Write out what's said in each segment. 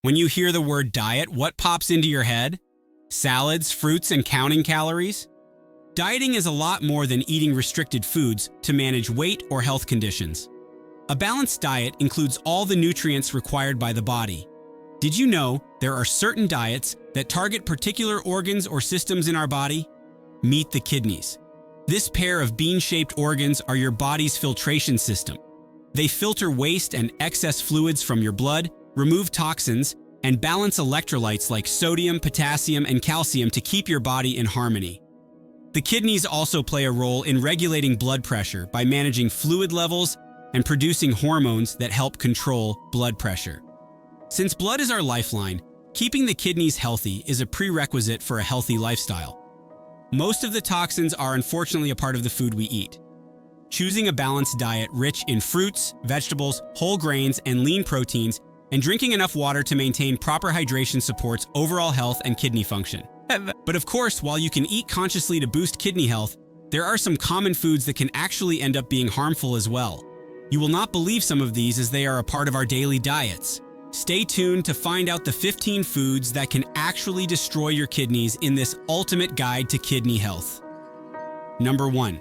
When you hear the word diet, what pops into your head? Salads, fruits, and counting calories? Dieting is a lot more than eating restricted foods to manage weight or health conditions. A balanced diet includes all the nutrients required by the body. Did you know there are certain diets that target particular organs or systems in our body? Meet the kidneys. This pair of bean-shaped organs are your body's filtration system. They filter waste and excess fluids from your blood, remove toxins, and balance electrolytes like sodium, potassium, and calcium to keep your body in harmony. The kidneys also play a role in regulating blood pressure by managing fluid levels and producing hormones that help control blood pressure. Since blood is our lifeline, keeping the kidneys healthy is a prerequisite for a healthy lifestyle. Most of the toxins are unfortunately a part of the food we eat. Choosing a balanced diet rich in fruits, vegetables, whole grains, and lean proteins, and drinking enough water to maintain proper hydration supports overall health and kidney function. But of course, while you can eat consciously to boost kidney health, there are some common foods that can actually end up being harmful as well. You will not believe some of these as they are a part of our daily diets. Stay tuned to find out the 15 foods that can actually destroy your kidneys in this ultimate guide to kidney health. Number 1.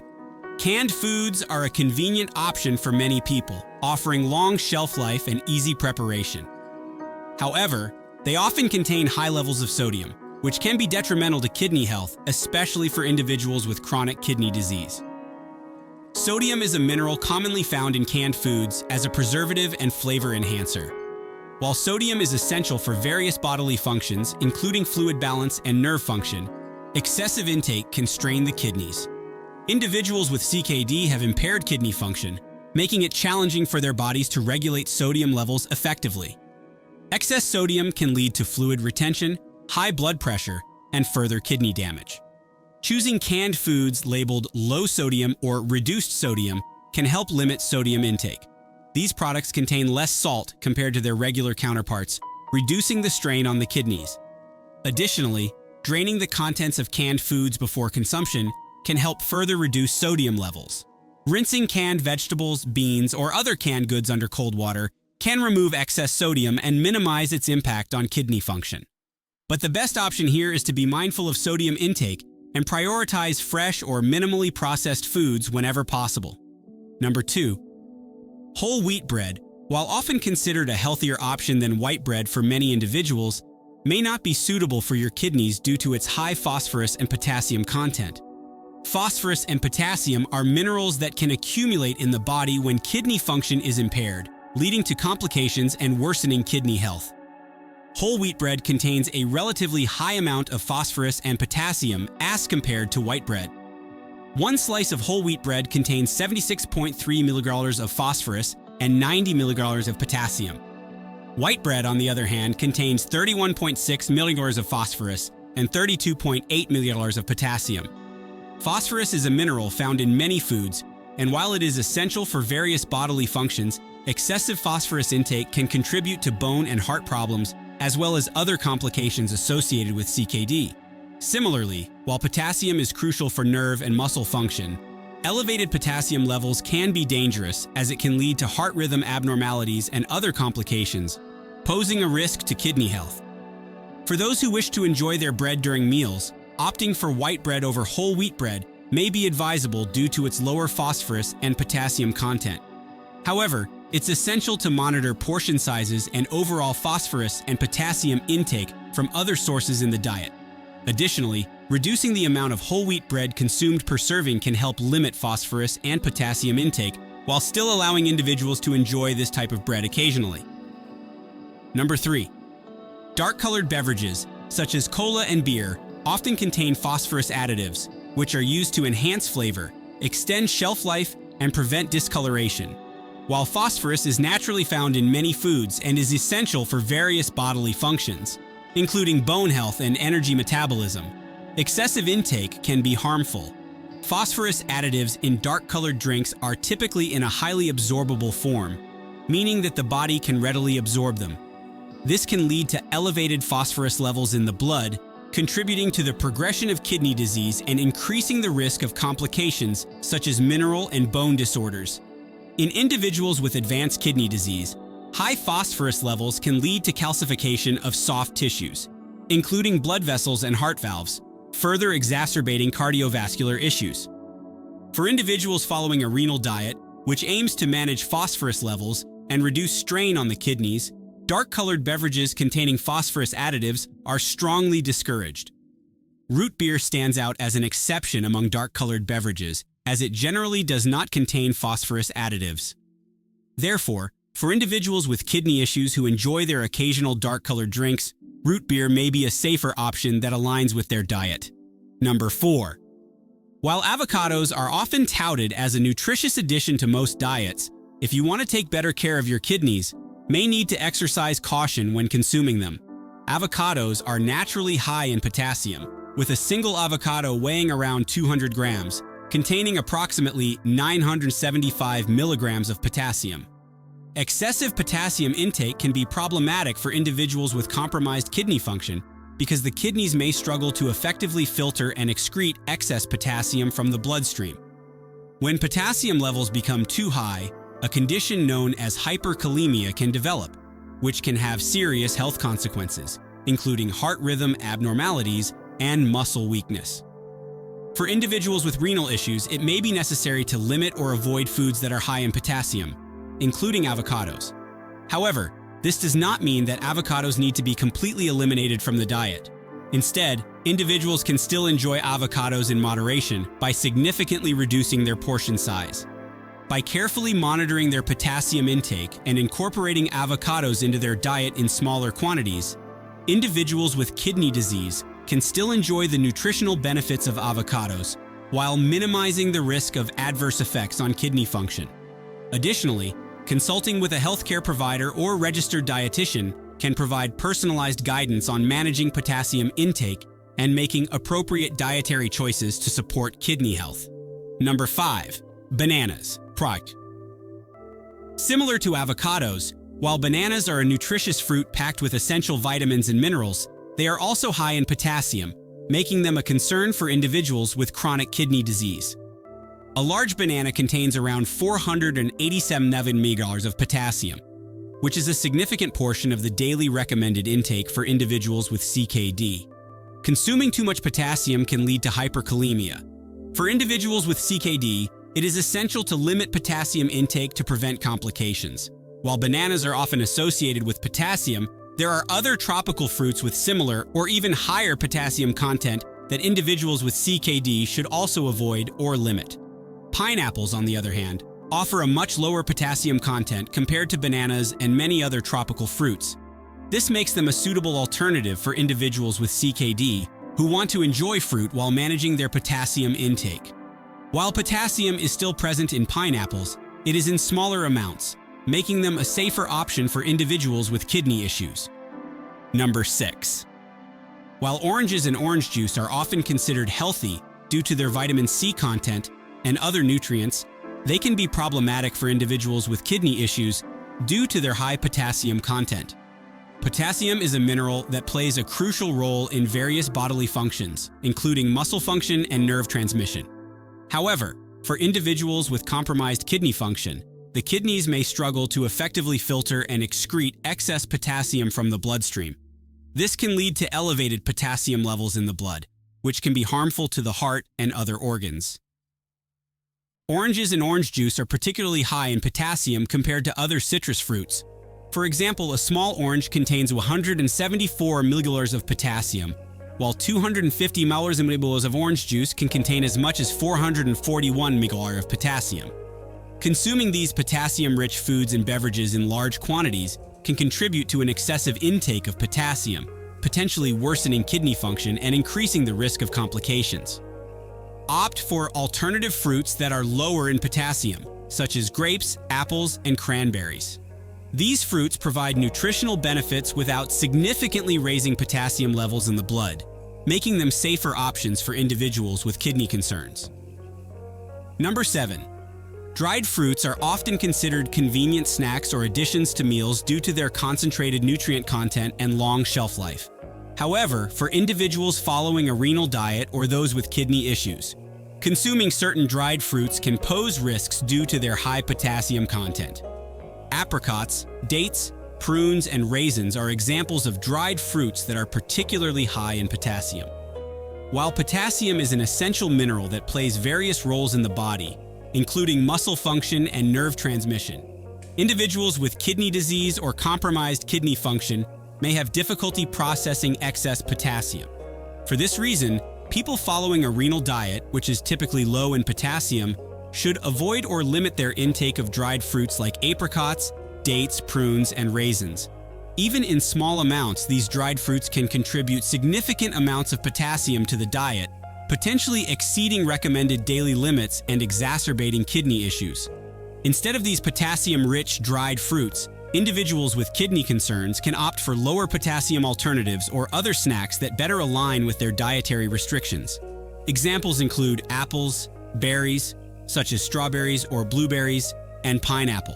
Canned foods are a convenient option for many people, offering long shelf life and easy preparation. However, they often contain high levels of sodium, which can be detrimental to kidney health, especially for individuals with chronic kidney disease. Sodium is a mineral commonly found in canned foods as a preservative and flavor enhancer. While sodium is essential for various bodily functions, including fluid balance and nerve function, excessive intake can strain the kidneys. Individuals with CKD have impaired kidney function, making it challenging for their bodies to regulate sodium levels effectively. Excess sodium can lead to fluid retention, high blood pressure, and further kidney damage. Choosing canned foods labeled low sodium or reduced sodium can help limit sodium intake. These products contain less salt compared to their regular counterparts, reducing the strain on the kidneys. Additionally, draining the contents of canned foods before consumption can help further reduce sodium levels. Rinsing canned vegetables, beans, or other canned goods under cold water can remove excess sodium and minimize its impact on kidney function. But the best option here is to be mindful of sodium intake and prioritize fresh or minimally processed foods whenever possible. Number 2. Whole wheat bread, while often considered a healthier option than white bread for many individuals, may not be suitable for your kidneys due to its high phosphorus and potassium content. Phosphorus and potassium are minerals that can accumulate in the body when kidney function is impaired, leading to complications and worsening kidney health. Whole wheat bread contains a relatively high amount of phosphorus and potassium as compared to white bread. One slice of whole wheat bread contains 76.3 milligrams of phosphorus and 90 milligrams of potassium. White bread, on the other hand, contains 31.6 milligrams of phosphorus and 32.8 milligrams of potassium. Phosphorus is a mineral found in many foods, and while it is essential for various bodily functions, excessive phosphorus intake can contribute to bone and heart problems, as well as other complications associated with CKD. Similarly, while potassium is crucial for nerve and muscle function, elevated potassium levels can be dangerous as it can lead to heart rhythm abnormalities and other complications, posing a risk to kidney health. For those who wish to enjoy their bread during meals, opting for white bread over whole wheat bread may be advisable due to its lower phosphorus and potassium content. However, it's essential to monitor portion sizes and overall phosphorus and potassium intake from other sources in the diet. Additionally, reducing the amount of whole wheat bread consumed per serving can help limit phosphorus and potassium intake while still allowing individuals to enjoy this type of bread occasionally. Number 3. Dark-colored beverages, such as cola and beer, often contain phosphorus additives, which are used to enhance flavor, extend shelf life, and prevent discoloration. While phosphorus is naturally found in many foods and is essential for various bodily functions, including bone health and energy metabolism, excessive intake can be harmful. Phosphorus additives in dark-colored drinks are typically in a highly absorbable form, meaning that the body can readily absorb them. This can lead to elevated phosphorus levels in the blood, contributing to the progression of kidney disease and increasing the risk of complications such as mineral and bone disorders. In individuals with advanced kidney disease, High phosphorus levels can lead to calcification of soft tissues, including blood vessels and heart valves, further exacerbating cardiovascular issues. For individuals following a renal diet, which aims to manage phosphorus levels and reduce strain on the kidneys, dark-colored beverages containing phosphorus additives are strongly discouraged. Root beer stands out as an exception among dark-colored beverages, as it generally does not contain phosphorus additives. Therefore, for individuals with kidney issues who enjoy their occasional dark-colored drinks, root beer may be a safer option that aligns with their diet. Number 4. While avocados are often touted as a nutritious addition to most diets, if you want to take better care of your kidneys, may need to exercise caution when consuming them. Avocados are naturally high in potassium, with a single avocado weighing around 200 grams, containing approximately 975 milligrams of potassium. Excessive potassium intake can be problematic for individuals with compromised kidney function because the kidneys may struggle to effectively filter and excrete excess potassium from the bloodstream. When potassium levels become too high, a condition known as hyperkalemia can develop, which can have serious health consequences, including heart rhythm abnormalities and muscle weakness. For individuals with renal issues, it may be necessary to limit or avoid foods that are high in potassium, including avocados. However, this does not mean that avocados need to be completely eliminated from the diet. Instead, individuals can still enjoy avocados in moderation by significantly reducing their portion size. By carefully monitoring their potassium intake and incorporating avocados into their diet in smaller quantities, individuals with kidney disease can still enjoy the nutritional benefits of avocados while minimizing the risk of adverse effects on kidney function. Additionally, consulting with a healthcare provider or registered dietitian can provide personalized guidance on managing potassium intake and making appropriate dietary choices to support kidney health. Number 5. Bananas. Product. Similar to avocados, while bananas are a nutritious fruit packed with essential vitamins and minerals, they are also high in potassium, making them a concern for individuals with chronic kidney disease. A large banana contains around 487 milligrams of potassium, which is a significant portion of the daily recommended intake for individuals with CKD. Consuming too much potassium can lead to hyperkalemia. For individuals with CKD, it is essential to limit potassium intake to prevent complications. While bananas are often associated with potassium, there are other tropical fruits with similar or even higher potassium content that individuals with CKD should also avoid or limit. Pineapples, on the other hand, offer a much lower potassium content compared to bananas and many other tropical fruits. This makes them a suitable alternative for individuals with CKD who want to enjoy fruit while managing their potassium intake. While potassium is still present in pineapples, it is in smaller amounts, making them a safer option for individuals with kidney issues. Number 6. While oranges and orange juice are often considered healthy due to their vitamin C content and other nutrients, they can be problematic for individuals with kidney issues due to their high potassium content. Potassium is a mineral that plays a crucial role in various bodily functions, including muscle function and nerve transmission. However, for individuals with compromised kidney function, the kidneys may struggle to effectively filter and excrete excess potassium from the bloodstream. This can lead to elevated potassium levels in the blood, which can be harmful to the heart and other organs. Oranges and orange juice are particularly high in potassium compared to other citrus fruits. For example, a small orange contains 174 milliliters of potassium, while 250 milliliters of orange juice can contain as much as 441 milliliters of potassium. Consuming these potassium-rich foods and beverages in large quantities can contribute to an excessive intake of potassium, potentially worsening kidney function and increasing the risk of complications. Opt for alternative fruits that are lower in potassium, such as grapes, apples, and cranberries. These fruits provide nutritional benefits without significantly raising potassium levels in the blood, making them safer options for individuals with kidney concerns. Number 7. Dried fruits are often considered convenient snacks or additions to meals due to their concentrated nutrient content and long shelf life. However, for individuals following a renal diet or those with kidney issues, consuming certain dried fruits can pose risks due to their high potassium content. Apricots, dates, prunes, and raisins are examples of dried fruits that are particularly high in potassium. While potassium is an essential mineral that plays various roles in the body, including muscle function and nerve transmission, individuals with kidney disease or compromised kidney function may have difficulty processing excess potassium. For this reason, people following a renal diet, which is typically low in potassium, should avoid or limit their intake of dried fruits like apricots, dates, prunes, and raisins. Even in small amounts, these dried fruits can contribute significant amounts of potassium to the diet, potentially exceeding recommended daily limits and exacerbating kidney issues. Instead of these potassium-rich dried fruits, individuals with kidney concerns can opt for lower potassium alternatives or other snacks that better align with their dietary restrictions. Examples include apples, berries, such as strawberries or blueberries, and pineapple.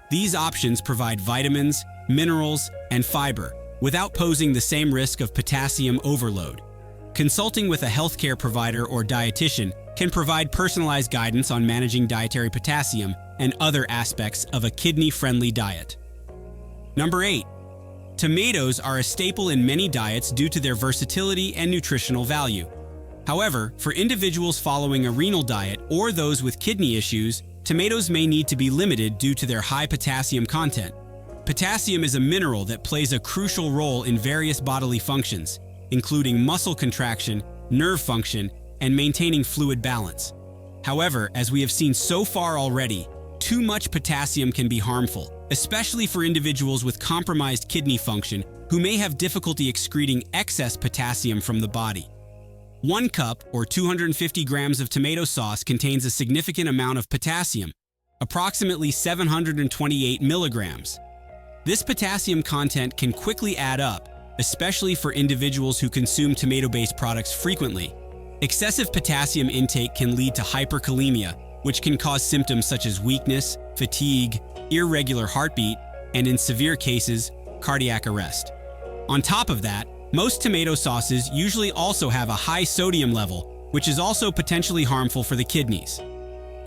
These options provide vitamins, minerals, and fiber without posing the same risk of potassium overload. Consulting with a healthcare provider or dietitian can provide personalized guidance on managing dietary potassium and other aspects of a kidney-friendly diet. Number 8. Tomatoes are a staple in many diets due to their versatility and nutritional value. However, for individuals following a renal diet or those with kidney issues, tomatoes may need to be limited due to their high potassium content. Potassium is a mineral that plays a crucial role in various bodily functions, including muscle contraction, nerve function, and maintaining fluid balance. However, as we have seen so far already, too much potassium can be harmful, especially for individuals with compromised kidney function who may have difficulty excreting excess potassium from the body. 1 cup, or 250 grams of tomato sauce, contains a significant amount of potassium, approximately 728 milligrams. This potassium content can quickly add up, especially for individuals who consume tomato-based products frequently. Excessive potassium intake can lead to hyperkalemia, which can cause symptoms such as weakness, fatigue, irregular heartbeat, and in severe cases, cardiac arrest. On top of that, most tomato sauces usually also have a high sodium level, which is also potentially harmful for the kidneys.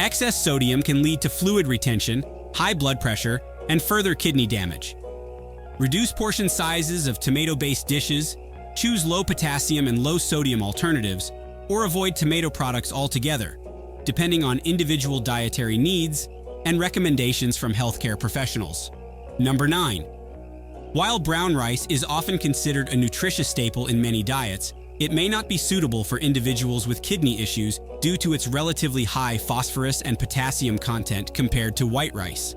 Excess sodium can lead to fluid retention, high blood pressure, and further kidney damage. Reduce portion sizes of tomato-based dishes, choose low potassium and low sodium alternatives, or avoid tomato products altogether, depending on individual dietary needs and recommendations from healthcare professionals. Number 9. While brown rice is often considered a nutritious staple in many diets, it may not be suitable for individuals with kidney issues due to its relatively high phosphorus and potassium content compared to white rice.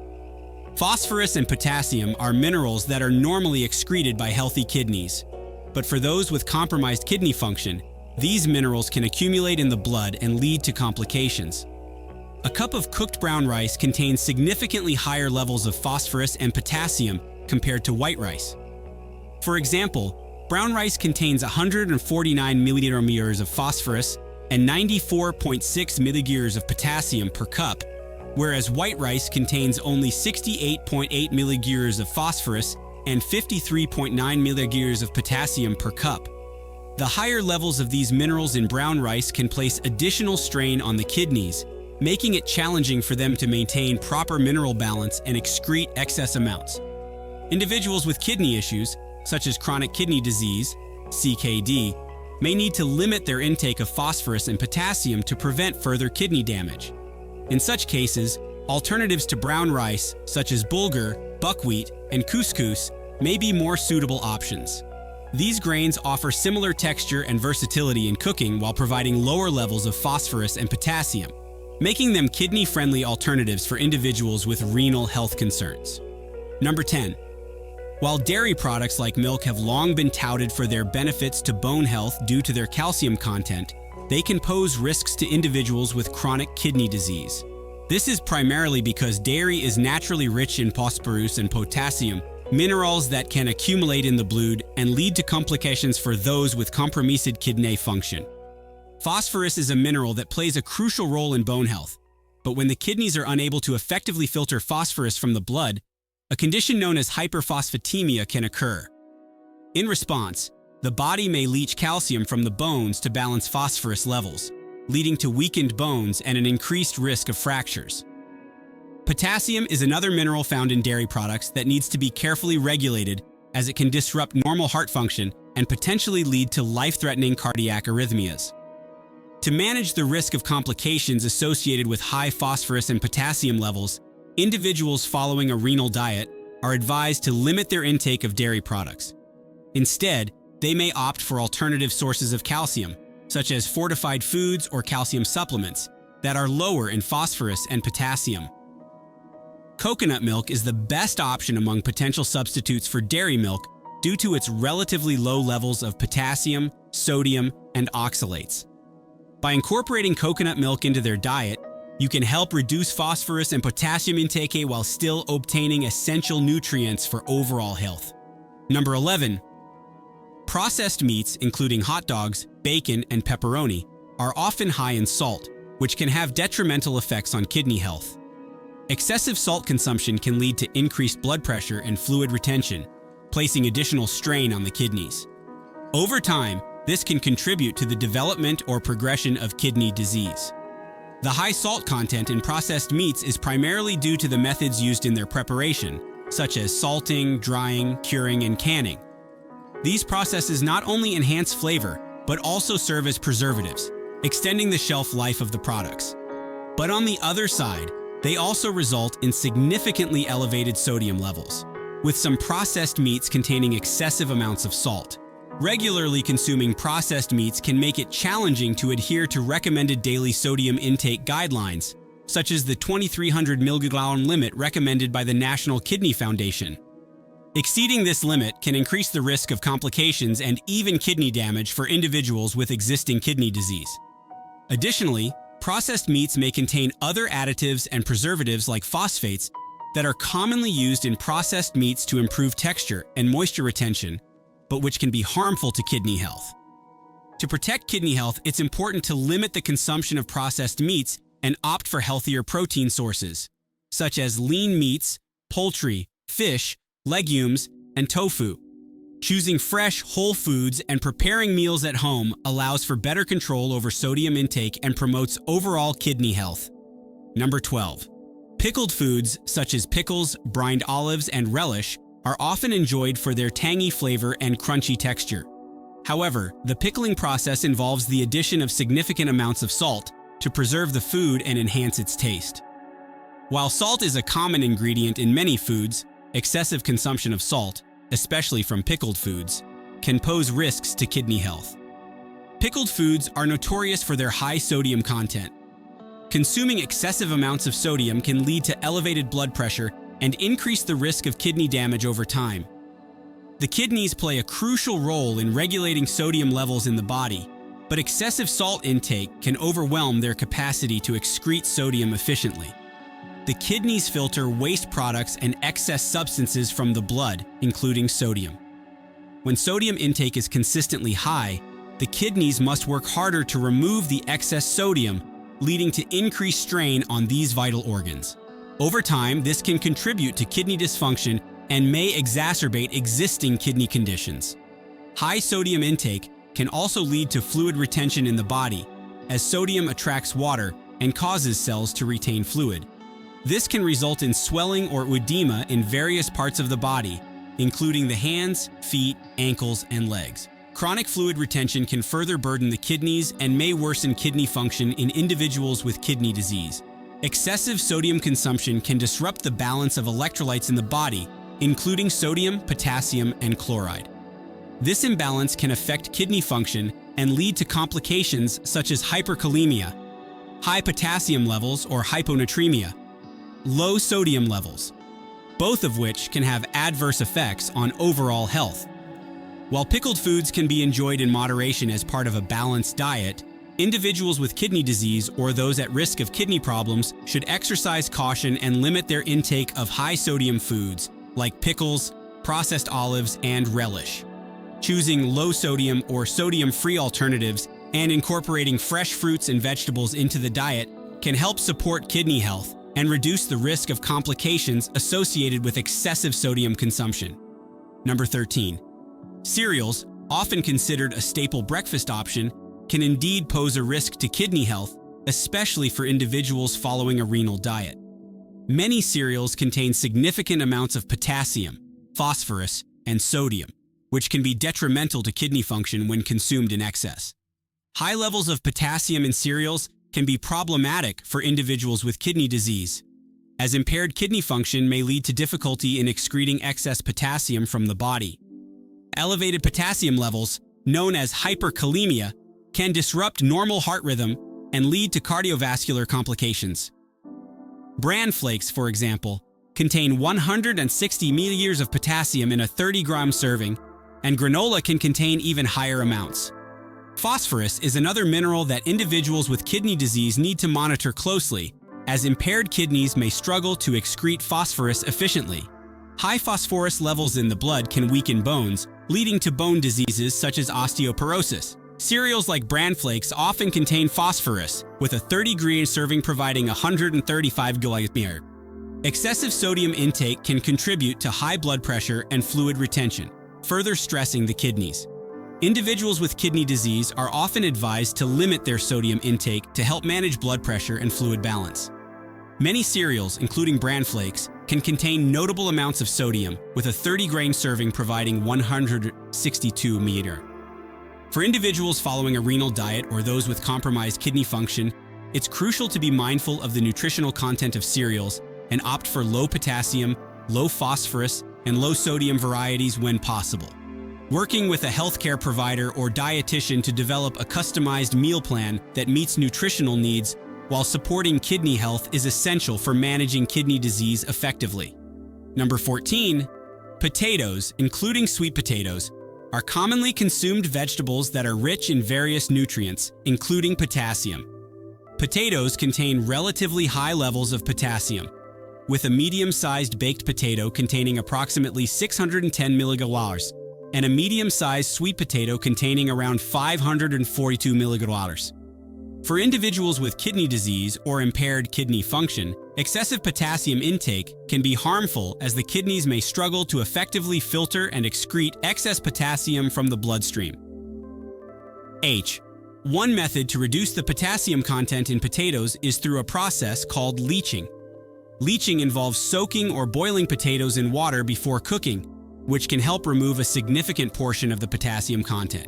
Phosphorus and potassium are minerals that are normally excreted by healthy kidneys. But for those with compromised kidney function, these minerals can accumulate in the blood and lead to complications. A cup of cooked brown rice contains significantly higher levels of phosphorus and potassium compared to white rice. For example, brown rice contains 149 milliliters of phosphorus and 94.6 milliliters of potassium per cup, whereas white rice contains only 68.8 milliliters of phosphorus and 53.9 milliliters of potassium per cup. The higher levels of these minerals in brown rice can place additional strain on the kidneys, making it challenging for them to maintain proper mineral balance and excrete excess amounts. Individuals with kidney issues, such as chronic kidney disease, CKD, may need to limit their intake of phosphorus and potassium to prevent further kidney damage. In such cases, alternatives to brown rice, such as bulgur, buckwheat, and couscous, may be more suitable options. These grains offer similar texture and versatility in cooking while providing lower levels of phosphorus and potassium, making them kidney-friendly alternatives for individuals with renal health concerns. Number 10. While dairy products like milk have long been touted for their benefits to bone health due to their calcium content, they can pose risks to individuals with chronic kidney disease. This is primarily because dairy is naturally rich in phosphorus and potassium, minerals that can accumulate in the blood and lead to complications for those with compromised kidney function. Phosphorus is a mineral that plays a crucial role in bone health, but when the kidneys are unable to effectively filter phosphorus from the blood, a condition known as hyperphosphatemia can occur. In response, the body may leach calcium from the bones to balance phosphorus levels, leading to weakened bones and an increased risk of fractures. Potassium is another mineral found in dairy products that needs to be carefully regulated as it can disrupt normal heart function and potentially lead to life-threatening cardiac arrhythmias. To manage the risk of complications associated with high phosphorus and potassium levels, individuals following a renal diet are advised to limit their intake of dairy products. Instead, they may opt for alternative sources of calcium, such as fortified foods or calcium supplements, that are lower in phosphorus and potassium. Coconut milk is the best option among potential substitutes for dairy milk due to its relatively low levels of potassium, sodium, and oxalates. By incorporating coconut milk into their diet, you can help reduce phosphorus and potassium intake while still obtaining essential nutrients for overall health. Number 11. Processed meats, including hot dogs, bacon, and pepperoni, are often high in salt, which can have detrimental effects on kidney health. Excessive salt consumption can lead to increased blood pressure and fluid retention, placing additional strain on the kidneys. Over time, this can contribute to the development or progression of kidney disease. The high salt content in processed meats is primarily due to the methods used in their preparation, such as salting, drying, curing, and canning. These processes not only enhance flavor, but also serve as preservatives, extending the shelf life of the products. But on the other side, they also result in significantly elevated sodium levels, with some processed meats containing excessive amounts of salt. Regularly consuming processed meats can make it challenging to adhere to recommended daily sodium intake guidelines, such as the 2,300 mg limit recommended by the National Kidney Foundation. Exceeding this limit can increase the risk of complications and even kidney damage for individuals with existing kidney disease. Additionally, processed meats may contain other additives and preservatives like phosphates that are commonly used in processed meats to improve texture and moisture retention, but which can be harmful to kidney health. To protect kidney health, it's important to limit the consumption of processed meats and opt for healthier protein sources, such as lean meats, poultry, fish, legumes, and tofu. Choosing fresh, whole foods and preparing meals at home allows for better control over sodium intake and promotes overall kidney health. Number 12. Pickled foods such as pickles, brined olives, and relish are often enjoyed for their tangy flavor and crunchy texture. However, the pickling process involves the addition of significant amounts of salt to preserve the food and enhance its taste. While salt is a common ingredient in many foods, excessive consumption of salt, especially from pickled foods, can pose risks to kidney health. Pickled foods are notorious for their high sodium content. Consuming excessive amounts of sodium can lead to elevated blood pressure and increase the risk of kidney damage over time. The kidneys play a crucial role in regulating sodium levels in the body, but excessive salt intake can overwhelm their capacity to excrete sodium efficiently. The kidneys filter waste products and excess substances from the blood, including sodium. When sodium intake is consistently high, the kidneys must work harder to remove the excess sodium, leading to increased strain on these vital organs. Over time, this can contribute to kidney dysfunction and may exacerbate existing kidney conditions. High sodium intake can also lead to fluid retention in the body, as sodium attracts water and causes cells to retain fluid. This can result in swelling or edema in various parts of the body, including the hands, feet, ankles, and legs. Chronic fluid retention can further burden the kidneys and may worsen kidney function in individuals with kidney disease. Excessive sodium consumption can disrupt the balance of electrolytes in the body, including sodium, potassium, and chloride. This imbalance can affect kidney function and lead to complications such as hyperkalemia, high potassium levels or hyponatremia, low sodium levels, both of which can have adverse effects on overall health. While pickled foods can be enjoyed in moderation as part of a balanced diet, individuals with kidney disease or those at risk of kidney problems should exercise caution and limit their intake of high-sodium foods like pickles, processed olives, and relish. Choosing low-sodium or sodium-free alternatives and incorporating fresh fruits and vegetables into the diet can help support kidney health and reduce the risk of complications associated with excessive sodium consumption. Number 13. Cereals, often considered a staple breakfast option, can indeed pose a risk to kidney health, especially for individuals following a renal diet. Many cereals contain significant amounts of potassium, phosphorus, and sodium, which can be detrimental to kidney function when consumed in excess. High levels of potassium in cereals can be problematic for individuals with kidney disease, as impaired kidney function may lead to difficulty in excreting excess potassium from the body. Elevated potassium levels, known as hyperkalemia, can disrupt normal heart rhythm and lead to cardiovascular complications. Bran flakes, for example, contain 160 milliliters of potassium in a 30-gram serving, and granola can contain even higher amounts. Phosphorus is another mineral that individuals with kidney disease need to monitor closely, as impaired kidneys may struggle to excrete phosphorus efficiently. High phosphorus levels in the blood can weaken bones, leading to bone diseases such as osteoporosis. Cereals like bran flakes often contain phosphorus, with a 30-gram serving providing 135 milliliters. Excessive sodium intake can contribute to high blood pressure and fluid retention, further stressing the kidneys. Individuals with kidney disease are often advised to limit their sodium intake to help manage blood pressure and fluid balance. Many cereals, including bran flakes, can contain notable amounts of sodium, with a 30-gram serving providing 162 milliliters. For individuals following a renal diet or those with compromised kidney function, it's crucial to be mindful of the nutritional content of cereals and opt for low potassium, low phosphorus, and low sodium varieties when possible. Working with a healthcare provider or dietitian to develop a customized meal plan that meets nutritional needs while supporting kidney health is essential for managing kidney disease effectively. Number 14, potatoes, including sweet potatoes, are commonly consumed vegetables that are rich in various nutrients, including potassium. Potatoes contain relatively high levels of potassium, with a medium-sized baked potato containing approximately 610 milliliters and a medium-sized sweet potato containing around 542 milliliters. For individuals with kidney disease or impaired kidney function, excessive potassium intake can be harmful as the kidneys may struggle to effectively filter and excrete excess potassium from the bloodstream. One method to reduce the potassium content in potatoes is through a process called leaching. Leaching involves soaking or boiling potatoes in water before cooking, which can help remove a significant portion of the potassium content.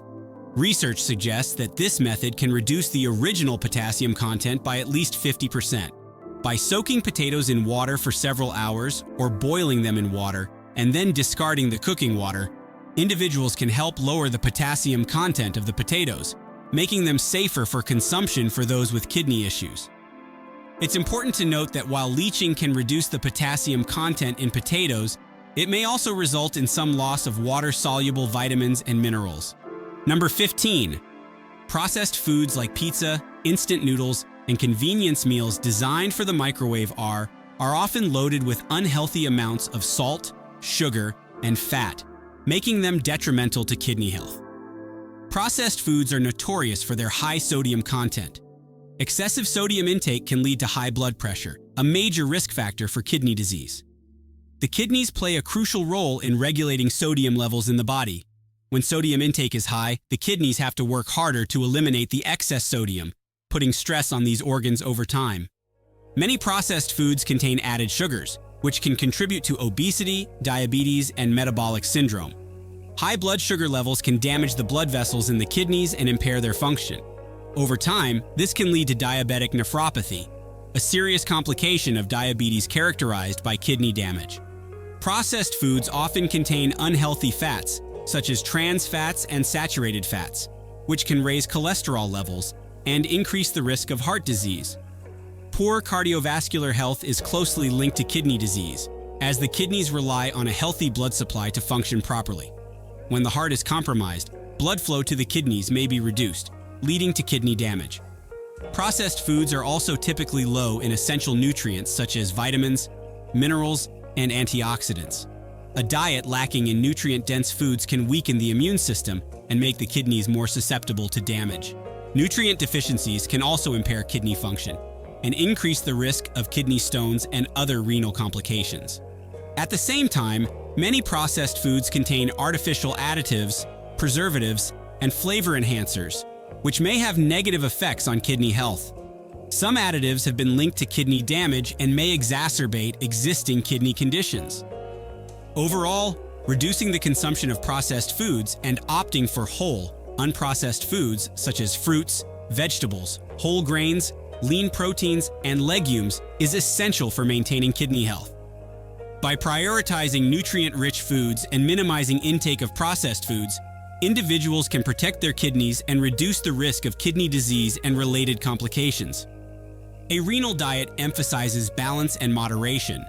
Research suggests that this method can reduce the original potassium content by at least 50%. By soaking potatoes in water for several hours or boiling them in water and then discarding the cooking water, individuals can help lower the potassium content of the potatoes, making them safer for consumption for those with kidney issues. It's important to note that while leaching can reduce the potassium content in potatoes, it may also result in some loss of water-soluble vitamins and minerals. Number 15, processed foods like pizza, instant noodles, and convenience meals designed for the microwave are often loaded with unhealthy amounts of salt, sugar, and fat, making them detrimental to kidney health. Processed foods are notorious for their high sodium content. Excessive sodium intake can lead to high blood pressure, a major risk factor for kidney disease. The kidneys play a crucial role in regulating sodium levels in the body. When sodium intake is high, the kidneys have to work harder to eliminate the excess sodium, putting stress on these organs over time. Many processed foods contain added sugars, which can contribute to obesity, diabetes, and metabolic syndrome. High blood sugar levels can damage the blood vessels in the kidneys and impair their function. Over time, this can lead to diabetic nephropathy, a serious complication of diabetes characterized by kidney damage. Processed foods often contain unhealthy fats, such as trans fats and saturated fats, which can raise cholesterol levels and increase the risk of heart disease. Poor cardiovascular health is closely linked to kidney disease, as the kidneys rely on a healthy blood supply to function properly. When the heart is compromised, blood flow to the kidneys may be reduced, leading to kidney damage. Processed foods are also typically low in essential nutrients such as vitamins, minerals, and antioxidants. A diet lacking in nutrient-dense foods can weaken the immune system and make the kidneys more susceptible to damage. Nutrient deficiencies can also impair kidney function and increase the risk of kidney stones and other renal complications. At the same time, many processed foods contain artificial additives, preservatives, and flavor enhancers, which may have negative effects on kidney health. Some additives have been linked to kidney damage and may exacerbate existing kidney conditions. Overall, reducing the consumption of processed foods and opting for whole, unprocessed foods such as fruits, vegetables, whole grains, lean proteins, and legumes is essential for maintaining kidney health. By prioritizing nutrient-rich foods and minimizing intake of processed foods, individuals can protect their kidneys and reduce the risk of kidney disease and related complications. A renal diet emphasizes balance and moderation,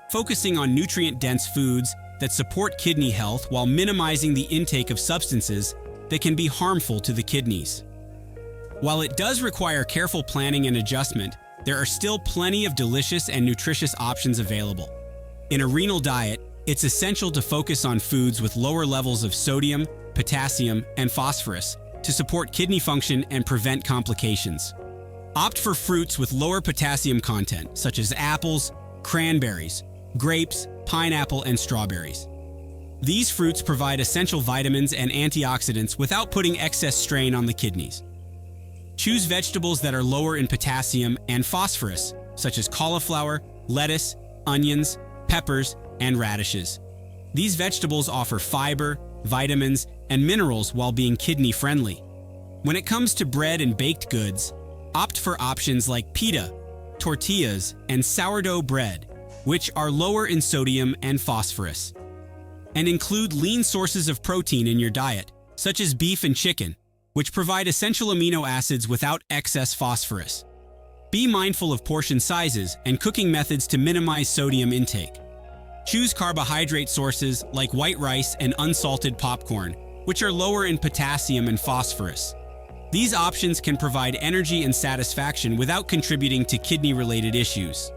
focusing on nutrient-dense foods that support kidney health while minimizing the intake of substances that can be harmful to the kidneys. While it does require careful planning and adjustment, there are still plenty of delicious and nutritious options available. In a renal diet, it's essential to focus on foods with lower levels of sodium, potassium, and phosphorus to support kidney function and prevent complications. Opt for fruits with lower potassium content, such as apples, cranberries, grapes, pineapple, and strawberries. These fruits provide essential vitamins and antioxidants without putting excess strain on the kidneys. Choose vegetables that are lower in potassium and phosphorus, such as cauliflower, lettuce, onions, peppers, and radishes. These vegetables offer fiber, vitamins, and minerals while being kidney-friendly. When it comes to bread and baked goods, opt for options like pita, tortillas, and sourdough bread, which are lower in sodium and phosphorus. And include lean sources of protein in your diet, such as beef and chicken, which provide essential amino acids without excess phosphorus. Be mindful of portion sizes and cooking methods to minimize sodium intake. Choose carbohydrate sources like white rice and unsalted popcorn, which are lower in potassium and phosphorus. These options can provide energy and satisfaction without contributing to kidney-related issues.